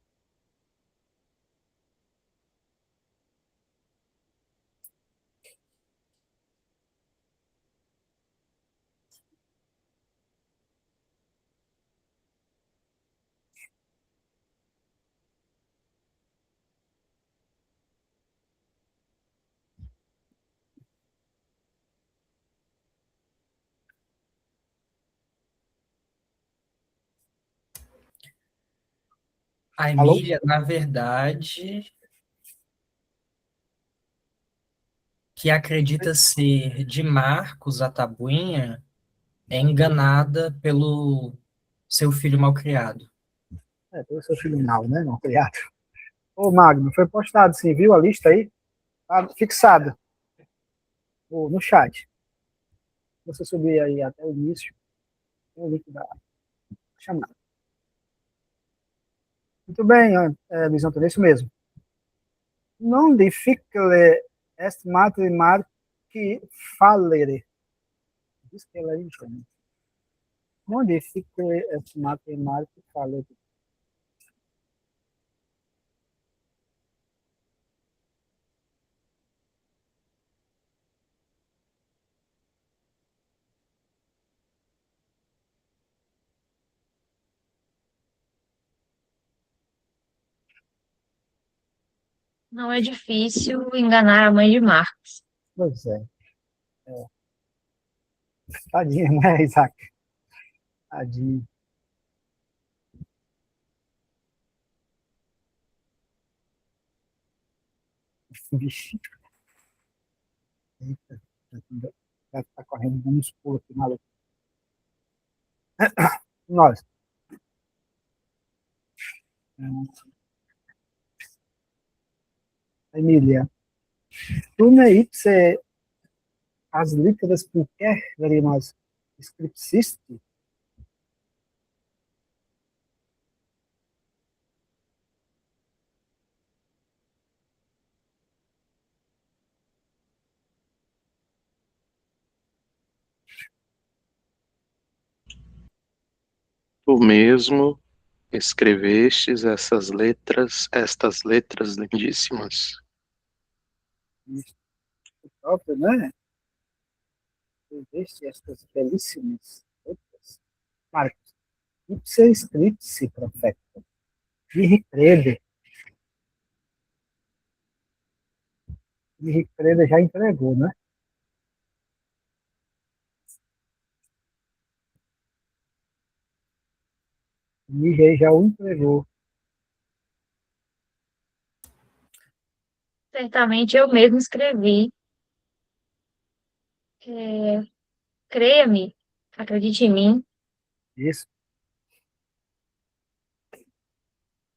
A Alô? Emília, na verdade, que acredita ser de Marcos a tabuinha, é enganada pelo seu filho malcriado. Pelo seu filho mal, né? Não, criado. Ô, Magno, foi postado sim, viu a lista aí? Tá fixada no chat. Se você subir aí até o início, tem o link da chamada. Muito bem, Luiz Antônio, é isso mesmo. Non difficile est mathematicamente fallere. Diz que ela é isso. Non difficile est mathematicamente fallere. Não é difícil enganar a mãe de Marcos. Pois é. Tadinha, né, Isaac? Tadinho. Vixe. Eita. Já tá correndo uns pulos aqui, maluco. Nós. Emília. Tu ne ipse as literas pulcher verimas scripsisti? Tu mesmo escrevestes estas letras lindíssimas? Isso próprio, né? Deixe estas belíssimas letras. Marcos, ipse scripsi profecto. Mi crede. Mi crede já entregou, né? Mi já o entregou. Certamente eu mesmo escrevi. Creia-me, acredite em mim. Isso.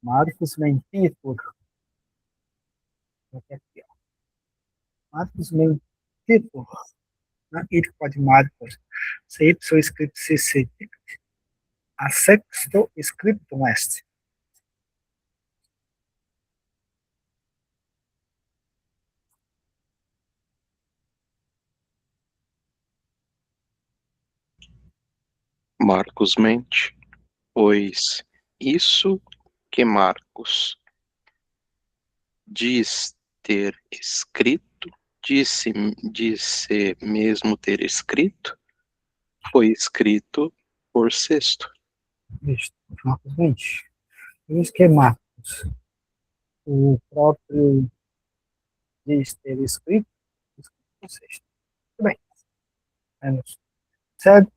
Marcos mentitur. Aqui, ó. Marcos mentitur. Il quod Marcos. Se ipso scripsi sit. A sexto scriptum est. Marcos mente, pois isso que Marcos diz ter escrito, disse mesmo ter escrito, foi escrito por Sexto. Isto, Marcos 20. Isso que Marcos, o próprio diz ter escrito, ou seja, tudo bem. Menos. Certo?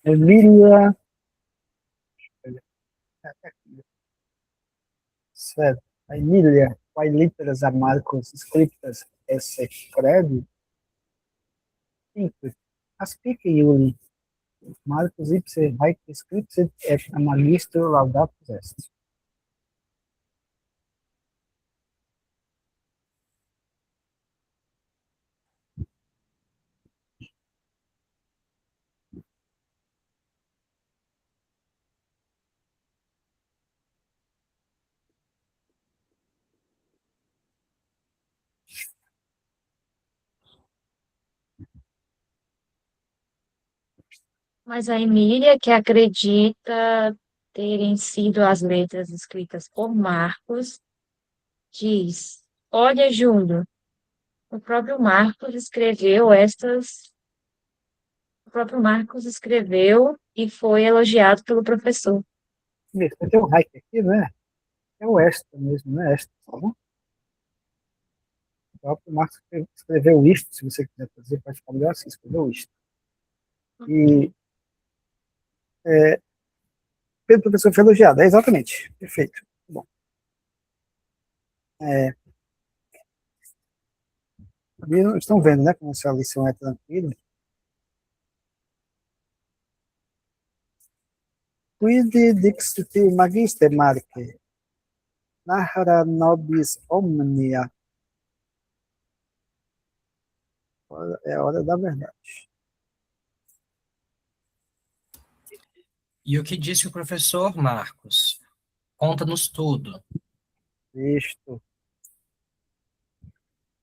Emília. Certo. A Emília, quai literas a Marcos scriptas esse credi? Inquit. Aspice Iuli. Marcus ipse haec scripsit et a magistro laudatus est. Mas a Emília, que acredita terem sido as letras escritas por Marcos, diz: Olha, Júlio, o próprio Marcos escreveu estas. O próprio Marcos escreveu e foi elogiado pelo professor. Isso, tem um hack aqui, né? É o extra mesmo, né? Extra, tá bom? O próprio Marcos escreveu isto, se você quiser fazer, pode ficar melhor assim, escreveu isto. E pelo professor foi elogiado, exatamente, perfeito. Bom, estão vendo, né, como essa lição é tranquila. Quid dixit magister Marque, narra nobis omnia. É a hora da verdade. E o que disse o professor Marcos? Conta-nos tudo. Isto.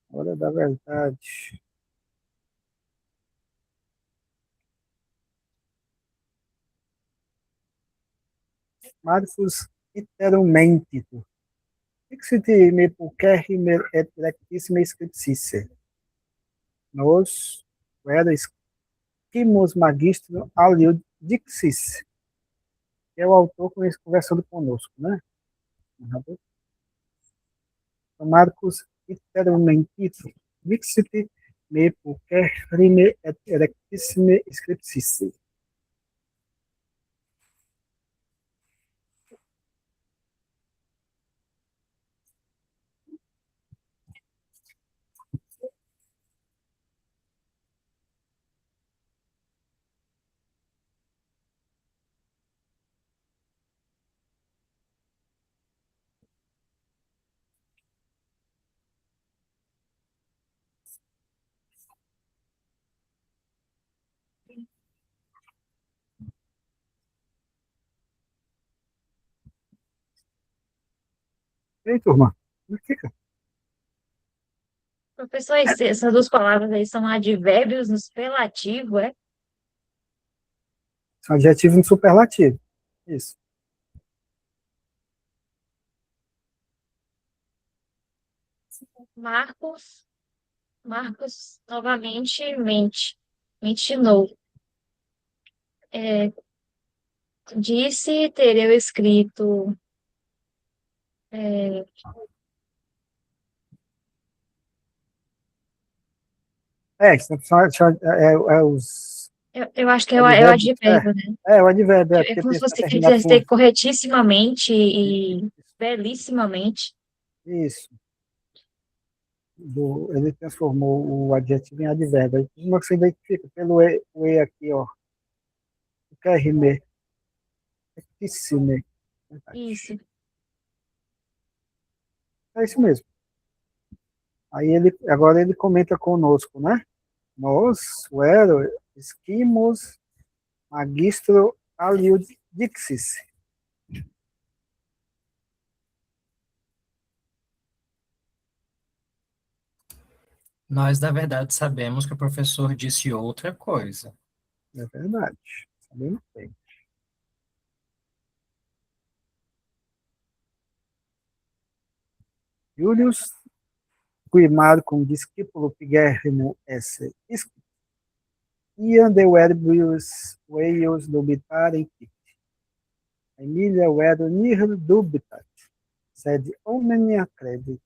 Hora da verdade. Marcus iterum mentitur. Dixit me pulcherrime et rectissime scriptisse. Nos quaere scimus magistro aliud dixis. Que é o autor conversando conosco, né? Marcus iterum mentitur. Dixit me pulcherrime et rectissime scriptisse. E aí, turma? Como é que fica? Professor, essas duas palavras aí são advérbios no superlativo, é? São adjetivos no superlativo. Isso. Marcos novamente mentinou. Disse ter eu escrito. é, é os eu acho que é o advérbios, advérbio, né? o advérbio, É porque como tem se para você terminar quisesse por dizer corretissimamente e belíssimamente. isso. Ele transformou o adjetivo em advérbio. Aí você identifica pelo o e aqui, ó. O que é rime? Rectissime. Isso. É isso mesmo. Aí agora ele comenta conosco, né? Nós, vero, esquimos, magistro aliud dixis. Nós, na verdade, sabemos que o professor disse outra coisa. É verdade. Sabemos bem. Julius, qui Marcum discipulo pigerrimo esse isc, iam de verbis eius dubitare quid. Emilia vero nihil dubitat, sed omnia credit.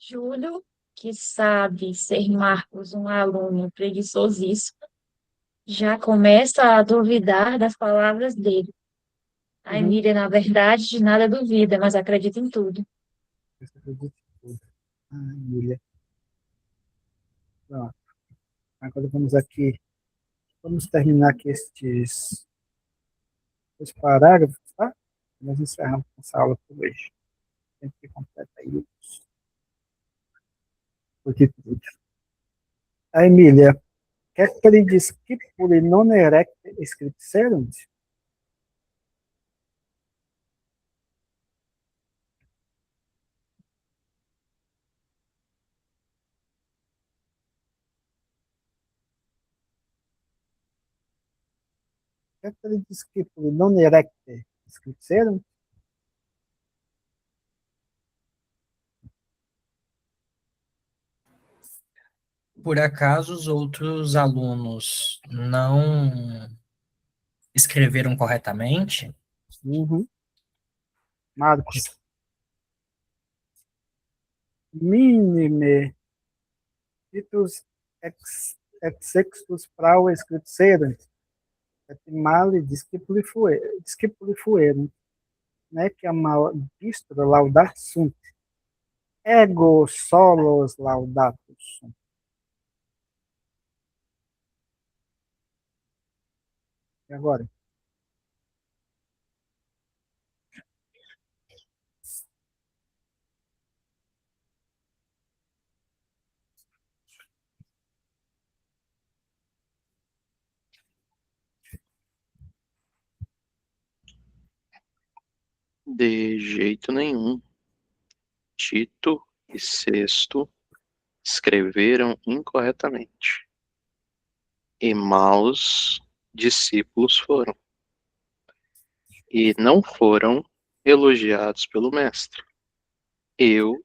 Júlio, que sabe ser Marcos um aluno preguiçosíssimo, já começa a duvidar das palavras dele. A Uhum. Emília, na verdade, de nada duvida, mas acredita em tudo. Emília. Pronto. Agora vamos aqui. Vamos terminar aqui os parágrafos, tá? Nós encerramos essa aula por hoje. Tem que completar aí o título. A Emília, quer discipuli non erecte scripserunt? Quer discipuli non erecte scripserunt? Por acaso os outros alunos não escreveram corretamente? Uhum. Marcos. Minime titus exsextus prau scripserunt, et male discipuli fuerunt, né, que a magistro laudat sunt, ego solos laudatus sunt. E agora? De jeito nenhum. Tito e Sexto escreveram incorretamente, e maus discípulos foram, e não foram elogiados pelo mestre. Eu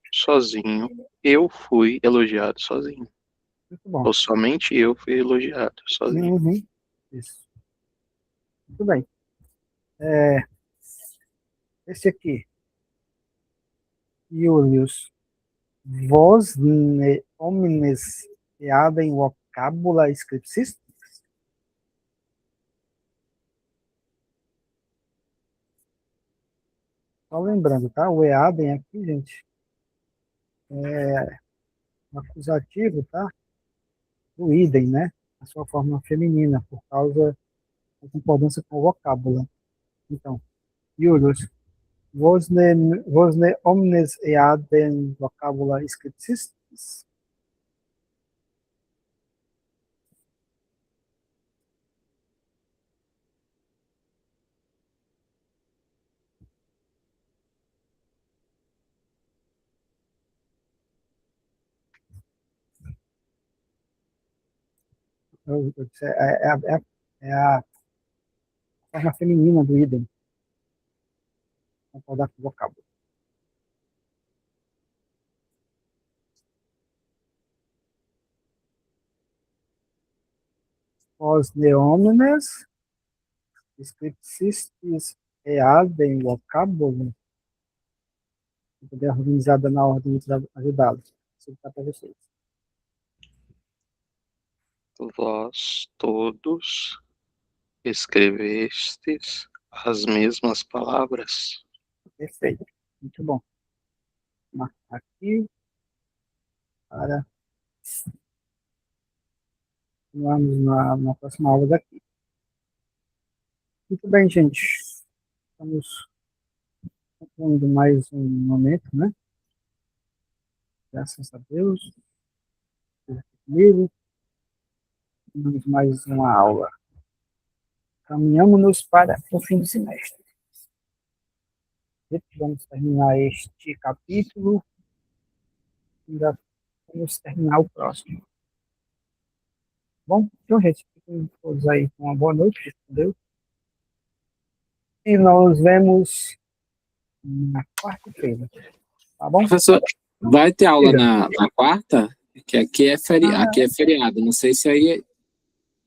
fui elogiado sozinho. Muito bom. Ou somente eu fui elogiado sozinho. Uhum. Isso. Muito bem. Esse aqui. Iulius. Vos ne homines eadem vocabula scriptis? Só lembrando, tá? O eadem aqui, gente, é um acusativo, tá? Do idem, né? A sua forma feminina, por causa da concordância com o vocábulo. Então, Iulius, vos ne omnes eadem vocabula scriptis? scripts. É a forma feminina do idem. Concordar com o vocábulo. Os neômenes, scriptistes readem vocábulo, poder organizada na ordem de ajudá-los. Isso está para vocês. Vós todos escrevestes as mesmas palavras? Perfeito. Muito bom. Vou marcar aqui para continuarmos na próxima aula daqui. Muito bem, gente. Estamos concluindo mais um momento, né? Graças a Deus. Comigo. Temos mais uma aula. Caminhamos para o fim do semestre. Vamos terminar este capítulo. Ainda vamos terminar o próximo. Bom, então, gente, fiquem todos aí com uma boa noite, entendeu? E nós vemos na quarta-feira. Tá bom? Professor, vai ter aula Diga. na quarta? Que aqui é feriado. Não sei se aí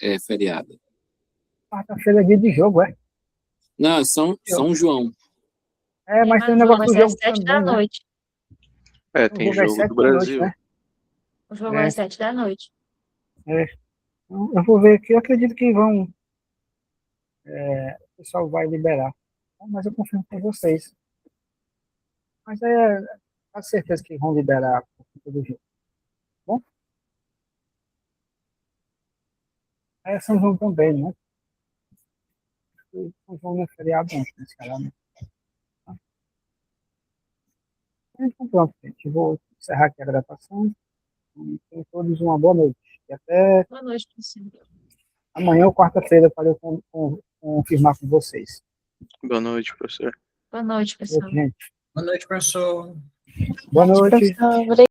é feriado. Quarta-feira é dia de jogo, é? Não, São João. Mas tem um o negócio jogo do vai ser às jogo 7 da também, né? noite. Tem O jogo é jogo 7 do da noite, Brasil. né? O jogo É. é às 7 da noite. Eu vou ver aqui, eu acredito que vão. O pessoal vai liberar. Mas eu confio com vocês. Mas com certeza que vão liberar por conta do jogo. Bom? Aí São João também, né? São João não é feriado não, nesse cara, né? Então pronto, gente. Vou encerrar aqui a gravação. Tenham todos uma boa noite. E até Boa noite, professor. amanhã ou quarta-feira para eu confirmar com vocês. Boa noite, professor. Boa noite, pessoal. Gente, Boa noite, professor. boa noite. Professor,